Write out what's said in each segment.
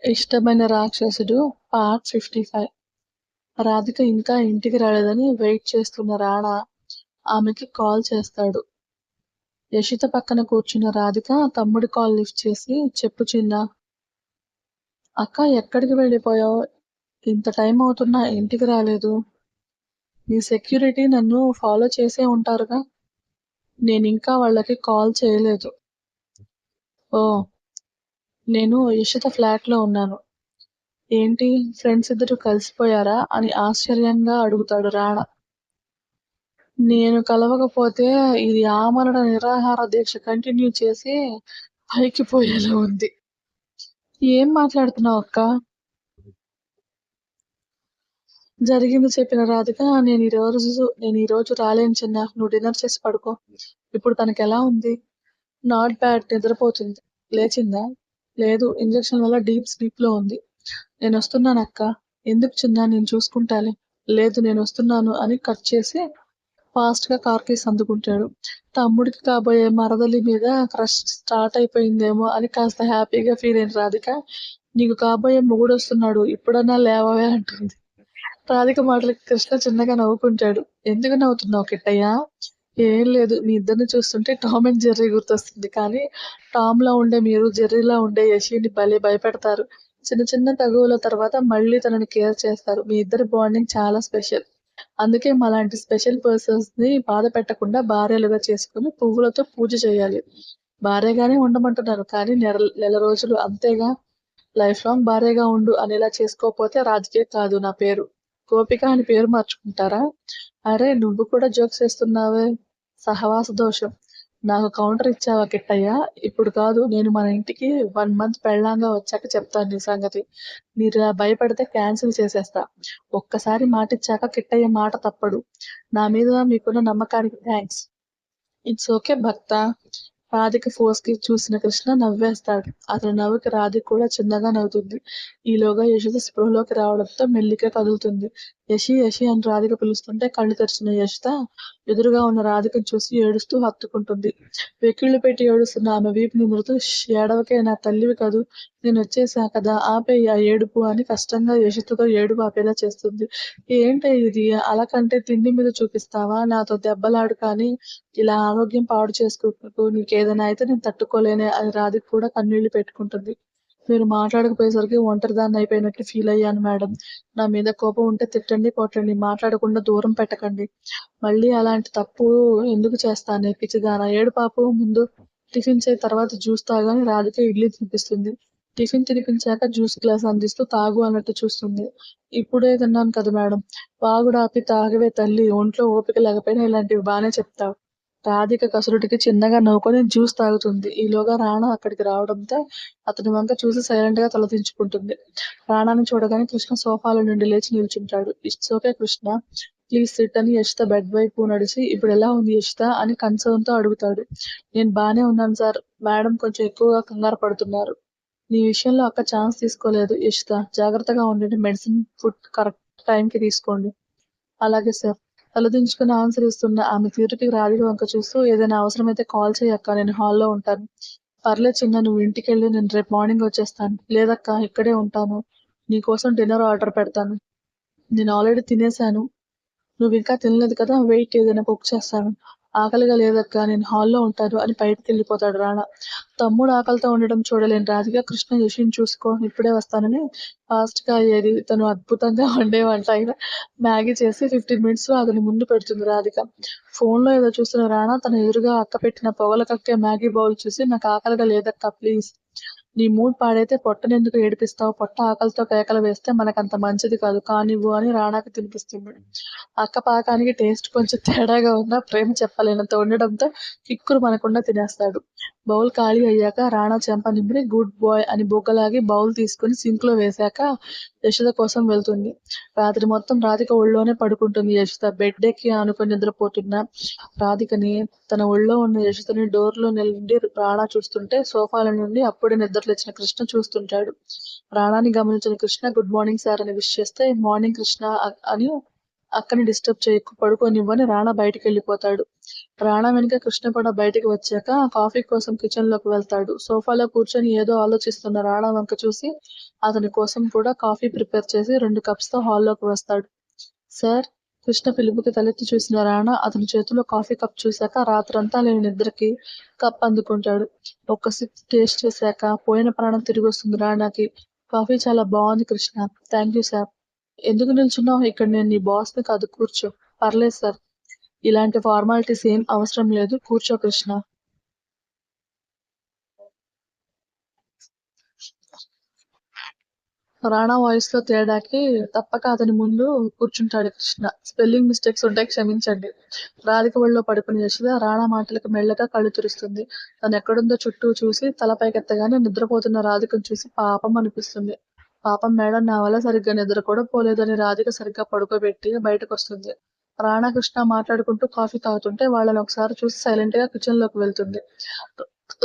ఇష్టమైన రాక్షసుడు పార్ట్ 55. రాధిక ఇంకా ఇంటికి రాలేదని వెయిట్ చేస్తున్న రాణా ఆమెకి కాల్ చేస్తాడు. యషిత పక్కన కూర్చున్న రాధిక తమ్ముడి కాల్ లిఫ్ట్ చేసి, చెప్పు చిన్నా. అక్క, ఎక్కడికి వెళ్ళిపోయావు? ఇంత టైం అవుతున్నా ఇంటికి రాలేదు. నీ సెక్యూరిటీ నన్ను ఫాలో చేసే ఉంటారుగా. నేనింకా వాళ్ళకి కాల్ చేయలేదు. ఓ, నేను యషిత ఫ్లాట్లో ఉన్నాను. ఏంటి, ఫ్రెండ్స్ ఇద్దరు కలిసిపోయారా అని ఆశ్చర్యంగా అడుగుతాడు రాణా. నేను కలవకపోతే ఇది ఆమరణ నిరాహార దీక్ష కంటిన్యూ చేసి పైకి పోయేలా ఉంది. ఏం మాట్లాడుతున్నావు అక్క? జరిగింది చెప్పిన రాధిక, నేను ఈ రోజు రాలేను చిన్న, నువ్వు డిన్నర్ చేసి పడుకో. ఇప్పుడు తనకి ఎలా ఉంది? నాట్ బ్యాడ్, నిద్రపోతుంది. లేచిందా? లేదు, ఇంజెక్షన్ వల్ల డీప్ స్లీప్ లో ఉంది. నేను వస్తున్నాను అక్క. ఎందుకు చిన్న, నేను చూసుకుంటాలే. లేదు, నేను వస్తున్నాను అని కట్ చేసి ఫాస్ట్ గా కార్ కీస్ అందుకుంటాడు. తమ్ముడికి కాబోయే మరదలి మీద క్రష్ స్టార్ట్ అయిపోయిందేమో అని కాస్త హ్యాపీగా ఫీల్ అయిన రాధిక, నీకు కాబోయే మొగుడొస్తున్నాడు, ఇప్పుడన్నా లేవవే అంటుంది. రాధిక మాటలకి కృష్ణ చిన్నగా నవ్వుకుంటాడు. ఎందుకు నవ్వుతున్నావు కిట్టయ్య? ఏం లేదు, మీ ఇద్దరిని చూస్తుంటే టామ్ అండ్ జెర్రీ గుర్తొస్తుంది. కానీ టామ్ లా ఉండే మీరు జెర్రీలా ఉండే యషిని భలే భయపెడతారు. చిన్న చిన్న తగువుల తర్వాత మళ్ళీ తనని కేర్ చేస్తారు. మీ ఇద్దరి బాండింగ్ చాలా స్పెషల్. అందుకే మాలాంటి స్పెషల్ పర్సన్స్ ని బాధ పెట్టకుండా భార్యలుగా చేసుకుని పువ్వులతో పూజ చేయాలి. భార్యగానే ఉండమంటున్నాను, కానీ నెల రోజులు అంతేగా. లైఫ్ లాంగ్ భార్యగా ఉండు అనేలా చేసుకోకపోతే రాజకీయ కాదు నా పేరు. గోపిక అని పేరు మార్చుకుంటారా? అరే, నువ్వు కూడా జోక్స్ వేస్తున్నావే. సహవాస దోషం. నాకు కౌంటర్ ఇచ్చావా కిట్టయ్య? ఇప్పుడు కాదు, నేను మన ఇంటికి 1 మంత్ పెళ్ళాంగా వచ్చాక చెప్తాను నీ సంగతి. మీరు ఇలా భయపడితే క్యాన్సిల్ చేసేస్తా. ఒక్కసారి మాటిచ్చాక కిట్టయ్య మాట తప్పడు. నా మీద మీకున్న నమ్మకానికి thanks. It's okay Bhakta. Radhika force కి చూసిన కృష్ణ నవ్వేస్తాడు. అతని నవ్వుకి రాధిక కూడా చిన్నగా నవ్వుతుంది. ఈలోగా యశిత స్పృహలోకి రావడంతో మెల్లిగా కదులుతుంది. యశి యశి అని రాధిక పిలుస్తుంటే కళ్ళు తెరిచిన యశిత ఎదురుగా ఉన్న రాధికను చూసి ఏడుస్తూ హత్తుకుంటుంది. వెక్కిళ్ళు పెట్టి ఏడుస్తున్న ఆమె వీపు నిమురుతూ, ఏడవకే, నా తల్లివి కదూ, నేను వచ్చేసా కదా, ఆపేయి ఆ ఏడుపు అని కష్టంగా యశితతో ఏడుపు ఆపేలా చేస్తుంది. ఏంటే ఇది, అలకంటే తిండి మీద చూపిస్తావా? నాతో దెబ్బలాడు, కానీ ఇలా ఆరోగ్యం పాడు చేసుకోకు. నీకేదైనా అయితే నేను తట్టుకోలేనే అని రాధిక కూడా కన్నీళ్లు పెట్టుకుంటుంది. మీరు మాట్లాడకపోయేసరికి ఒంటరిదాన్ని అయిపోయినట్లు ఫీల్ అయ్యాను మేడం. నా మీద కోపం ఉంటే తిట్టండి, కొట్టండి, మాట్లాడకుండా దూరం పెట్టకండి. మళ్ళీ అలాంటి తప్పు ఎందుకు చేస్తానే పిచ్చిదానా. ఏడు పాపు, ముందు టిఫిన్ చేయి, తర్వాత జ్యూస్ తాగని రాధిక ఇడ్లీ తినిపిస్తుంది. టిఫిన్ తినిపించాక జ్యూస్ గ్లాస్ అందిస్తూ తాగు అన్నట్టు చూస్తుంది. ఇప్పుడే తిన్నాను కదా మేడం. వాగుడాపి తాగవే తల్లి, ఒంట్లో ఓపిక లేకపోయినా ఇలాంటివి బానే చెప్తావు. రాధిక కసురుడికి చిన్నగా నవ్వుకొని జ్యూస్ తాగుతుంది. ఈలోగా రాణా అక్కడికి రావడంతో అతని వంక చూసి సైలెంట్ గా తలదించుకుంటుంది. రాణాని చూడగానే కృష్ణ సోఫాలో నుండి లేచి నిల్చుంటాడు. It's okay Krishna, please sit అని యషిత బెడ్ వైపు నడిచి, ఇప్పుడు ఎలా ఉంది యషిత అని కన్సర్న్ తో అడుగుతాడు. నేను బానే ఉన్నాను సార్. మేడం కొంచెం ఎక్కువగా కంగారు పడుతున్నారు. నీ విషయంలో అక్క ఛాన్స్ తీసుకోలేదు యషిత. జాగ్రత్తగా ఉండండి, మెడిసిన్, ఫుడ్ కరెక్ట్ టైంకి తీసుకోండి. అలాగే సార్. తలదించుకుని ఆన్సర్ ఇస్తున్న ఆమె తీరుకి రాధిక వంక చూస్తూ, ఏదైనా అవసరమైతే కాల్ చెయ్యి అక్క, నేను హాల్లో ఉంటాను. పర్లేదు చిన్న, నువ్వు ఇంటికెళ్ళి నేను రేపు మార్నింగ్ వచ్చేస్తాను. లేదక్కా, ఇక్కడే ఉంటాను. నీకోసం డిన్నర్ ఆర్డర్ పెడతాను. నేను ఆల్రెడీ తినేశాను. నువ్వింకా తినలేదు కదా, వెయిట్, ఏదైనా కుక్ చేస్తాను. ఆకలిగా లేదక్కా, నేను హాల్లో ఉంటాను అని బయటికెళ్ళిపోతాడు రానా. తమ్ముడు ఆకలితో ఉండడం చూడలేని రాధిక, కృష్ణ యషిని చూసుకో, ఇప్పుడే వస్తానని ఫాస్ట్ గా అయ్యేది తను అద్భుతంగా వండే వంట అయిన మ్యాగీ చేసి 15 మినిట్స్ లో అతని ముందు పెడుతుంది రాధిక. ఫోన్ లో ఏదో చూస్తున్న రానా తన ఎదురుగా అక్క పెట్టిన పొగల కక్కే మ్యాగీ బౌల్ చూసి, నాకు ఆకలిగా లేదక్కా, ప్లీజ్. నీ మూడ్ పాడైతే పొట్టనెందుకు ఏడిపిస్తావు? పొట్ట ఆకలితో కేకలు వేస్తే మనకంత మంచిది కాదు, కానివ్వు అని రానాకి తినిపిస్తుంది. అక్క పాకానికి టేస్ట్ కొంచెం తేడాగా ఉన్నా ప్రేమ చెప్పలేనంత ఉండడంతో కిక్కురు మనకుండా తినేస్తాడు. బౌల్ ఖాళీ అయ్యాక రానా చెంప నిమిరి గుడ్ బాయ్ అని బుగ్గలాగి బౌల్ తీసుకుని సింక్ లో వేశాక యశోద కోసం వెళ్తుంది. రాత్రి మొత్తం రాధిక ఒళ్ళోనే పడుకుంటుంది యశోద. బెడ్ ఎక్కి ఆనుకొని నిద్రపోతున్న రాధికని, తన ఒళ్ళో ఉన్న యశోదని డోర్ లో నుండి రాణా చూస్తుంటే సోఫాల నుండి అప్పుడే నిద్రలేచిన కృష్ణ చూస్తుంటాడు. రాణాని గమనించిన కృష్ణ గుడ్ మార్నింగ్ సార్ అని విష్ చేస్తే, మార్నింగ్ కృష్ణ అని అక్కని డిస్టర్బ్ చేయకు, పడుకోనివ్వని రాణా బయటికి వెళ్ళిపోతాడు. రాణా వెనుక కృష్ణ కూడా బయటికి వచ్చాక కాఫీ కోసం కిచెన్ లోకి వెళ్తాడు. సోఫాలో కూర్చొని ఏదో ఆలోచిస్తున్న రాణా వంక చూసి అతని కోసం కూడా కాఫీ ప్రిపేర్ చేసి 2 కప్స్ తో హాల్లోకి వస్తాడు. సార్! కృష్ణ పిలుపుకి తలెత్తి చూసిన రాణా అతని చేతిలో కాఫీ కప్ చూశాక రాత్రంతా లేని నిద్రకి కప్ అందుకుంటాడు. ఒక్క సిప్ టేస్ట్ చేశాక పోయిన ప్రాణం తిరిగొస్తుంది రాణాకి. కాఫీ చాలా బాగుంది కృష్ణ. Thank you sir. ఎందుకు నిల్చున్నావు? ఇక్కడ నేను నీ బాస్ ని కాదు, కూర్చో. పర్లేదు సార్. ఇలాంటి ఫార్మాలిటీస్ ఏం అవసరం లేదు, కూర్చో కృష్ణ. రాణా వాయిస్ లో తేడాకి తప్పక అతని ముందు కూర్చుంటాడు కృష్ణ. స్పెల్లింగ్ మిస్టేక్స్ ఉంటాయి, క్షమించండి. రాధిక ఒళ్ళో పడుకుని యశోద రాణా మాటలకు మెల్లగా కళ్ళు తెరుస్తుంది. తను ఎక్కడుందో చుట్టూ చూసి తల పైకెత్తగానే నిద్రపోతున్న రాధికను చూసి పాపం అనిపిస్తుంది. పాపం మేడం, నా వల్ల సరిగ్గా నిద్ర కూడా పోలేదని రాధిక సరిగ్గా పడుకోబెట్టి బయటకొస్తుంది. రాణా కృష్ణ మాట్లాడుకుంటూ కాఫీ తాగుతుంటే వాళ్ళని ఒకసారి చూసి సైలెంట్ గా కిచెన్ లోకి వెళ్తుంది.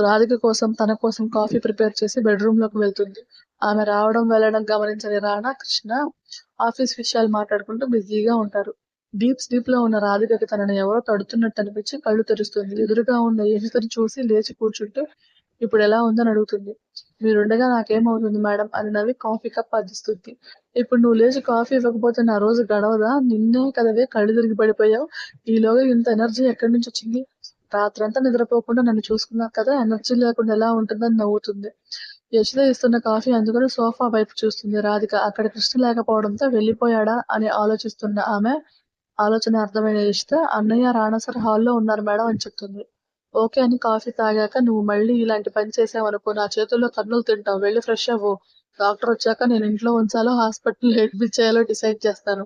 రాధిక కోసం తన కోసం కాఫీ ప్రిపేర్ చేసి బెడ్రూమ్ లోకి వెళ్తుంది. ఆమె రావడం వెళ్ళడం గమనించని రాణా, కృష్ణ ఆఫీస్ విషయాలు మాట్లాడుకుంటూ బిజీగా ఉంటారు. డీప్ స్లీప్ లో ఉన్న రాధికకి తనని ఎవరో తడుతున్నట్టు అనిపించి కళ్ళు తెరుస్తుంది. ఎదురుగా ఉన్న యశితని చూసి లేచి కూర్చుంటూ ఇప్పుడు ఎలా ఉందని అడుగుతుంది. మీరుండగా నాకేమవుతుంది మేడం అని నవ్వి కాఫీ కప్ అందిస్తుంది. ఇప్పుడు నువ్వు లేచి కాఫీ ఇవ్వకపోతే నా రోజు గడవదా? నిన్నే కదవే కళ్ళు తిరిగి పడిపోయావు. ఈలోగా ఇంత ఎనర్జీ ఎక్కడి నుంచి వచ్చింది? రాత్రంతా నిద్రపోకుండా నన్ను చూసుకున్నావు కదా, ఎనర్జీ లేకుండా ఎలా ఉంటుందని నవ్వుతుంది. యశోద ఇస్తున్న కాఫీ అందుకుని సోఫా వైపు చూస్తుంది రాధిక. అక్కడ కృష్ణ లేకపోవడంతో వెళ్ళిపోయాడా అని ఆలోచిస్తున్న ఆమె ఆలోచన అర్థమైన యశోద, అన్నయ్య రాణా సార్ హాల్లో ఉన్నారు మేడం అని చెప్తుంది. ఓకే అని కాఫీ తాగాక, నువ్వు మళ్ళీ ఇలాంటి పని చేసావనుకో నా చేతుల్లో తన్నులు తింటావు. వెళ్ళి ఫ్రెష్ అవ్వు. డాక్టర్ వచ్చాక నేను ఇంట్లో ఉంచాలో హాస్పిటల్లో అడ్మిట్ చేయాలో డిసైడ్ చేస్తాను.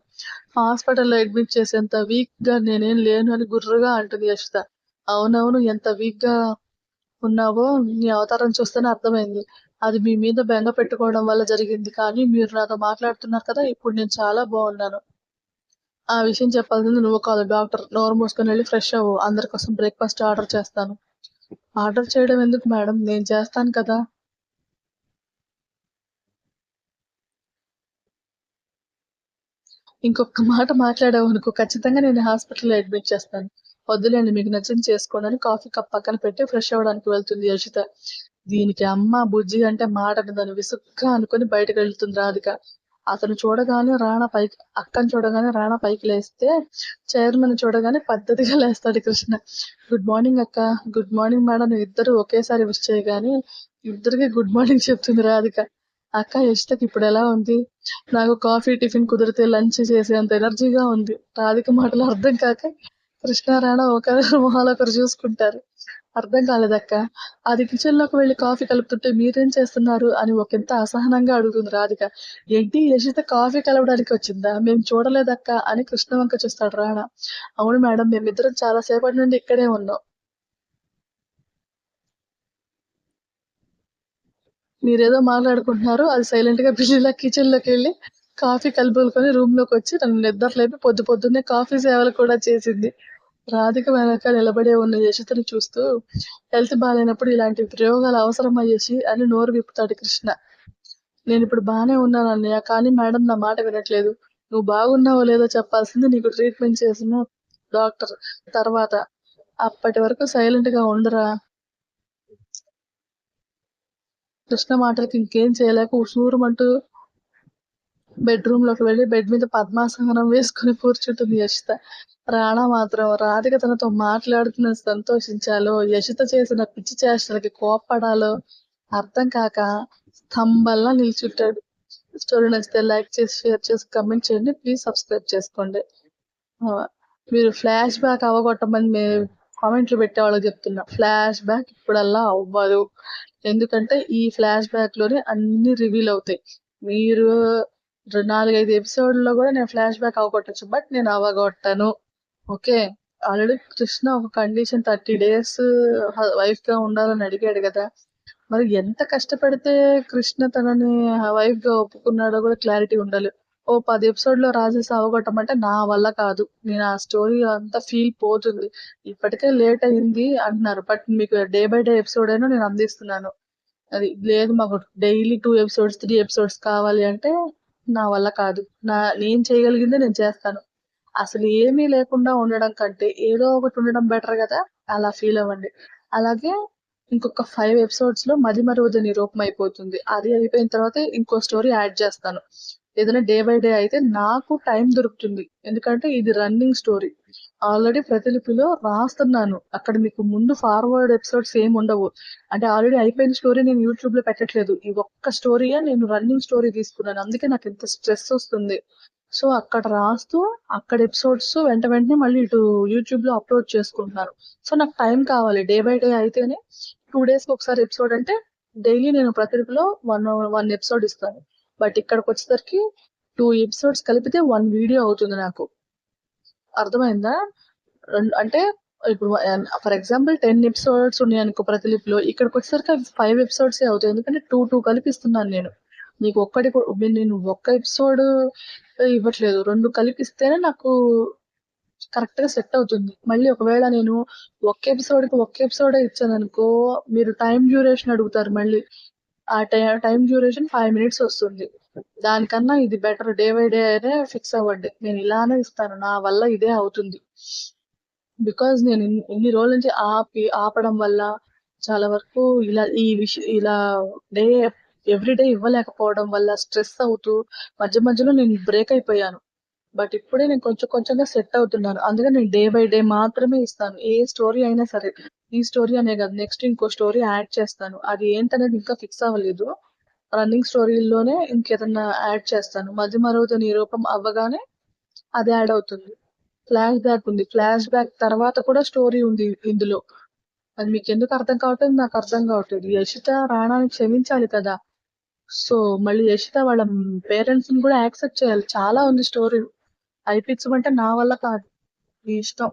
హాస్పిటల్లో అడ్మిట్ చేసేంత వీక్ గా నేనేం లేను అని గుర్రుగా అంటుంది యశోద. అవునవును, ఎంత వీక్ గా ఉన్నావో నీ అవతారం చూస్తేనే అర్థమైంది. అది మీ మీద బెంగ పెట్టుకోవడం వల్ల జరిగింది. కానీ మీరు నాతో మాట్లాడుతున్నారు కదా, ఇప్పుడు నేను చాలా బాగున్నాను. ఆ విషయం చెప్పాల్సింది నువ్వు కాదు, డాక్టర్. నోరు మూసుకొని వెళ్ళి ఫ్రెష్ అవ్వు. అందరి కోసం బ్రేక్ఫాస్ట్ ఆర్డర్ చేస్తాను. ఆర్డర్ చేయడం ఎందుకు మేడం, నేను చేస్తాను కదా. ఇంకొక మాట మాట్లాడావు అనుకో, ఖచ్చితంగా నేను హాస్పిటల్లో అడ్మిట్ చేస్తాను. వద్దులేండి, మీకు నచ్చింది చేసుకోండి అని కాఫీ కప్ పక్కన పెట్టి ఫ్రెష్ అవ్వడానికి వెళ్తుంది యశిత. దీనికి అమ్మ బుజ్జి అంటే మాట దాన్ని విసుగ్గా అనుకుని బయటకు వెళ్తుంది రాధిక. అతను చూడగానే రాణా పైకి అక్కని చూడగానే రాణా పైకి లేస్తే చైర్మన్ చూడగానే పద్ధతిగా లేస్తాడు కృష్ణ. గుడ్ మార్నింగ్ అక్క. Good morning madam. ఇద్దరు ఒకేసారి విష్ చేయగానే ఇద్దరికి గుడ్ మార్నింగ్ చెప్తుంది రాధిక. అక్క, యశితకి ఇప్పుడు ఎలా ఉంది? నాకు కాఫీ టిఫిన్ కుదిరితే లంచ్ చేసేంత ఎనర్జీగా ఉంది. రాధిక మాటలు అర్థం కాక కృష్ణ రాణా ఒకరి మొహాలు ఒకరు చూసుకుంటారు. అర్థం కాలేదక్క. అది కిచెన్ లోకి వెళ్లి కాఫీ కలుపుతుంటే మీరేం చేస్తున్నారు అని ఒకంత అసహనంగా అడుగుతుంది రాధిక. ఏంటి, యశిత కాఫీ కలవడానికి వచ్చిందా? మేము చూడలేదక్క అని కృష్ణ వంక చూస్తాడు రాణా. అవును మేడం, మేమిద్దరం చాలా సేపటి నుండి ఇక్కడే ఉన్నాం. మీరేదో మాట్లాడుకుంటున్నారు, అది సైలెంట్ గా బిల్లీలా కిచెన్ లోకి వెళ్ళి కాఫీ కలుపుకొని రూమ్ లోకి వచ్చి నన్ను నిద్ర లేపి పొద్దున్నే కాఫీ సేవలు కూడా చేసింది. రాధిక వెనక నిలబడే ఉన్న యశితని చూస్తూ, హెల్త్ బాగాలేనప్పుడు ఇలాంటి ప్రయోగాలు అవసరమా యశి అని నోరు విప్పుతాడు కృష్ణ. నేను ఇప్పుడు బాగానే ఉన్నాను అన్నయ్య, కానీ మేడం నా మాట వినట్లేదు. నువ్వు బాగున్నావో లేదో చెప్పాల్సింది నీకు ట్రీట్మెంట్ చేసిన డాక్టర్ తర్వాత. అప్పటి వరకు సైలెంట్ గా ఉండరా. కృష్ణ మాటలకి ఇంకేం చేయలేక ఉసూరుమంటూ బెడ్రూమ్ లోకి వెళ్లి బెడ్ మీద పద్మాసనం వేసుకుని కూర్చుంటుంది యశిత. రాణా మాత్రం రాధిక తనతో మాట్లాడుతున్న సంతోషించాలో, యశిత చేసిన పిచ్చి చేష్టలకి కోప్పడాలో అర్థం కాక స్తంభంలా నిల్చుంటాడు. స్టోరీ నచ్చితే లైక్ చేసి, షేర్ చేసి, కమెంట్ చేయండి. ప్లీజ్ సబ్స్క్రైబ్ చేసుకోండి. ఆ, మీరు ఫ్లాష్ బ్యాక్ అవ్వగొట్టమని కామెంట్లు పెట్టే వాళ్ళకి చెప్తున్నా. ఫ్లాష్ బ్యాక్ ఇప్పుడల్లా అవ్వదు. ఎందుకంటే ఈ ఫ్లాష్ బ్యాక్ లోనే అన్ని రివీల్ అవుతాయి. మీరు 4-5 ఎపిసోడ్లో కూడా నేను ఫ్లాష్ బ్యాక్ అవగొట్టచ్చు, బట్ నేను అవగొట్టను. ఓకే. ఆల్రెడీ కృష్ణ ఒక కండిషన్ 30 days వైఫ్ గా ఉండాలని అడిగాడు కదా. మరి ఎంత కష్టపడితే కృష్ణ తనని వైఫ్ గా ఒప్పుకున్నాడో కూడా క్లారిటీ ఉండాలి. ఓ 10 ఎపిసోడ్లో రాజేసి అవగొట్టమంటే నా వల్ల కాదు. నేను ఆ స్టోరీ అంతా ఫీల్ పోతుంది. ఇప్పటికే లేట్ అయింది అంటున్నారు, బట్ మీకు డే బై డే ఎపిసోడ్ అయినా నేను అందిస్తున్నాను. అది లేదు, మాకు డైలీ 2 ఎపిసోడ్స్ 3 ఎపిసోడ్స్ కావాలి అంటే నా వల్ల కాదు. నేను చేయగలిగిందే నేను చేస్తాను. అసలు ఏమీ లేకుండా ఉండడం కంటే ఏదో ఒకటి ఉండడం బెటర్ కదా! అలా ఫీల్ అవ్వండి. అలాగే ఇంకొక 5 ఎపిసోడ్స్‌లో 'మదిమరువదు రూపం' అయిపోతుంది. అది అయిపోయిన తర్వాత ఇంకో స్టోరీ యాడ్ చేస్తాను. ఏదైనా డే బై డే అయితే నాకు టైం దొరుకుతుంది. ఎందుకంటే ఇది రన్నింగ్ స్టోరీ. ఆల్రెడీ ప్రతిలిపిలో రాస్తున్నాను. అక్కడ మీకు ముందు ఫార్వర్డ్ ఎపిసోడ్స్ ఏమి ఉండవు. అంటే ఆల్రెడీ అయిపోయిన స్టోరీ నేను యూట్యూబ్‌లో పెట్టట్లేదు. ఈ ఒక్క స్టోరీయే నేను రన్నింగ్ స్టోరీ తీసుకున్నాను. అందుకే నాకు ఇంత స్ట్రెస్ వస్తుంది. సో, అక్కడ రాస్తూ, అక్కడ ఎపిసోడ్స్ వెంటనే మళ్ళీ ఇటు యూట్యూబ్‌లో అప్‌లోడ్ చేసుకుంటున్నాను. సో, నాకు టైం కావాలి. డే బై డే అయితేనే 2 డేస్‌కి ఒకసారి ఎపిసోడ్ అంటే డైలీ నేను ప్రతిలిపిలో 1 ఎపిసోడ్ ఇస్తాను. బట్ ఇక్కడికొచ్చేసరికి 2 ఎపిసోడ్స్ కలిపితే 1 వీడియో అవుతుంది నాకు. అర్థమైందా? అంటే ఇప్పుడు ఫర్ ఎగ్జాంపుల్ 10 ఎపిసోడ్స్ ఉన్నాయనుకో ప్రతిలిపిలో, ఇక్కడికొచ్చేసరికి అవి 5 ఎపిసోడ్సే అవుతాయి. ఎందుకంటే 2 కలిపి ఇస్తున్నాను నేను. నీకు ఒక్కటి నేను ఒక్క ఎపిసోడ్ ఇవ్వట్లేదు. 2 కలిపిస్తేనే నాకు కరెక్ట్‌గా సెట్ అవుతుంది. మళ్ళీ ఒకవేళ నేను ఒక్క ఎపిసోడే ఇచ్చాననుకో, మీరు టైమ్ డ్యూరేషన్ అడుగుతారు మళ్ళీ. ఆ టైమ్ డ్యూరేషన్ 5 మినిట్స్ వస్తుంది. దానికన్నా ఇది బెటర్ డే బై డే అనే ఫిక్స్ అవ్వండి. నేను ఇలానే ఇస్తాను. నా వల్ల ఇదే అవుతుంది. బికాజ్ నేను ఇన్ని రోజుల నుంచి ఆపడం వల్ల చాలా వరకు ఇలా డే ఎవ్రీ డే ఇవ్వలేకపోవడం వల్ల స్ట్రెస్ అవుతూ మధ్యలో నేను బ్రేక్ అయిపోయాను. బట్ ఇప్పుడే నేను కొంచెం కొంచెంగా సెట్ అవుతున్నాను. అందుకని నేను డే బై డే మాత్రమే ఇస్తాను. ఏ స్టోరీ అయినా సరే. ఈ స్టోరీ అనే కాదు, నెక్స్ట్ ఇంకో స్టోరీ యాడ్ చేస్తాను. అది ఏంటనేది ఇంకా ఫిక్స్ అవ్వలేదు. రన్నింగ్ స్టోరీల్లోనే ఇంకేదన్నా యాడ్ చేస్తాను. మధ్యమరువత నిరూపం అవ్వగానే అది యాడ్ అవుతుంది. ఫ్లాష్ బ్యాక్ ఉంది. ఫ్లాష్ బ్యాక్ తర్వాత కూడా స్టోరీ ఉంది ఇందులో. అది మీకెందుకు అర్థం కావట్లేదు నాకు అర్థం కావట్లేదు. యషిత రాణాని క్షమించాలి కదా! సో, మళ్ళీ యషిత వాళ్ళ పేరెంట్స్‌ని కూడా యాక్సెప్ట్ చేయాలి. చాలా ఉంది స్టోరీ. అయిపిచ్చమంటే నా వల్ల కాదు. మీ ఇష్టం.